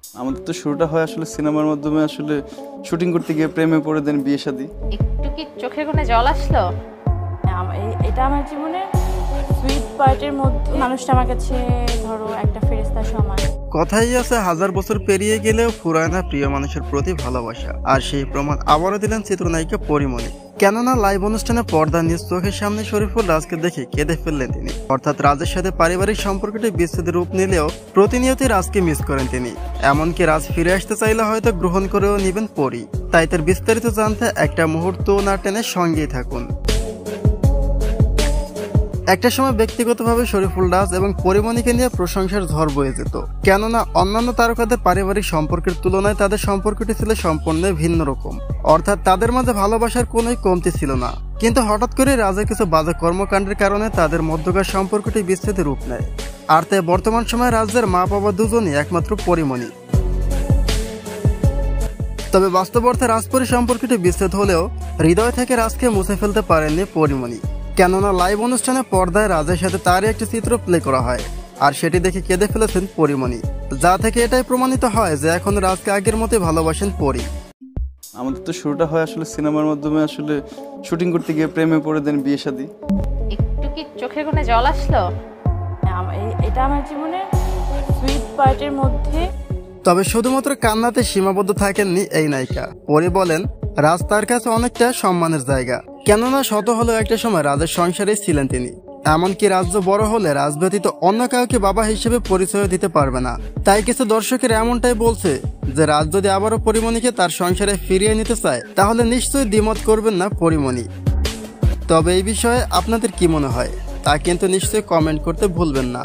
আমাদের তো শুরুটা হয় আসলে সিনেমার মাধ্যমে, আসলে শুটিং করতে গিয়ে প্রেমে পড়ে দেন, বিয়ে শাদী। একটু কি চোখের কোণে জল আসলো? এটা আমার জীবনের সুইট পার্টের মধ্যে। মানুষটা আমার কাছে ধরো একটা ফেরেশতার সমান। কথাই আছে, হাজার বছর পেরিয়ে গেলেও ফুরায় না প্রিয় মানুষের প্রতি ভালোবাসা। আর সেই প্রমাণ আবারও দিলেন চিত্রনায়িকা পরীমণি। কেননা লাইভ অনুষ্ঠানে পর্দা নিজ চোখের সামনে শরীফুল রাজকে দেখে কেঁদে ফেললেন তিনি। অর্থাৎ রাজের সাথে পারিবারিক সম্পর্কটি বিচ্ছেদের রূপ নিলেও প্রতিনিয়তই রাজকে মিস করেন তিনি। এমনকি রাজ ফিরে আসতে চাইলে হয়তো গ্রহণ করেও নেবেন পরী। তাই তার বিস্তারিত জানতে একটা মুহূর্ত না টেনে সঙ্গেই থাকুন। একটা সময় ব্যক্তিগতভাবে শরীফুল রাজ এবং পরীমণিকে নিয়ে প্রশংসার ঝড় বয়ে যেত। কেননা অন্যান্য তারকাদের পারিবারিক সম্পর্কের তুলনায় তাদের সম্পর্কটি ছিল সম্পূর্ণ ভিন্ন রকম। অর্থাৎ তাদের মাঝে ভালোবাসার কোনোই কমতি ছিল না। কিন্তু হঠাৎ করে রাজের কিছু বাজে কর্মকাণ্ডের কারণে তাদের মধ্যকার সম্পর্কটি বিচ্ছেদের রূপ নেয়। আর তাই বর্তমান সময়ে রাজের মা বাবা দুজনই একমাত্র পরীমণি। তবে বাস্তব অর্থে রাজপরী সম্পর্কটি বিচ্ছেদ হলেও হৃদয় থেকে রাজকে মুছে ফেলতে পারেননি পরীমণি। কেননা লাইভ অনুষ্ঠানে পর্দায় রাজের সাথে তারই একটি চিত্র প্লে করা হয়, আর সেটি দেখে কেঁদে ফেলেছেন পরীমণি। যা থেকে এটাই প্রমাণিত হয় যে এখন রাজকে আগের মতোই ভালোবাসেন পরী। আমাদের তো শুরুটা হয় আসলে সিনেমার মাধ্যমে, আসলে শুটিং করতে গিয়ে প্রেমে পড়ে দেন, বিয়ে শাদী। একটু কি চোখের কোণে জল আসলো? এটা আমার জীবনের সুইট পার্টের মধ্যে। তবে শুধুমাত্র কান্নাতে সীমাবদ্ধ থাকেননি এই নায়িকা। পরী বলেন, রাজ তার কাছে অনেকটা সম্মানের জায়গা। কেননা শত হলেও একটা সময় রাজের সংসারেই ছিলেন তিনি। এমনকি রাজ্য বড় হলে রাজ ব্যতীত অন্য কাউকে বাবা হিসেবে পরিচয় দিতে পারবে না। তাই কিছু দর্শকের এমনটাই বলছে যে রাজ যদি আবারও পরীমণিকে তার সংসারে ফিরিয়ে নিতে চায় তাহলে নিশ্চয়ই দ্বিমত করবেন না পরীমণি। তবে এই বিষয়ে আপনাদের কি মনে হয় তা কিন্তু নিশ্চয়ই কমেন্ট করতে ভুলবেন না।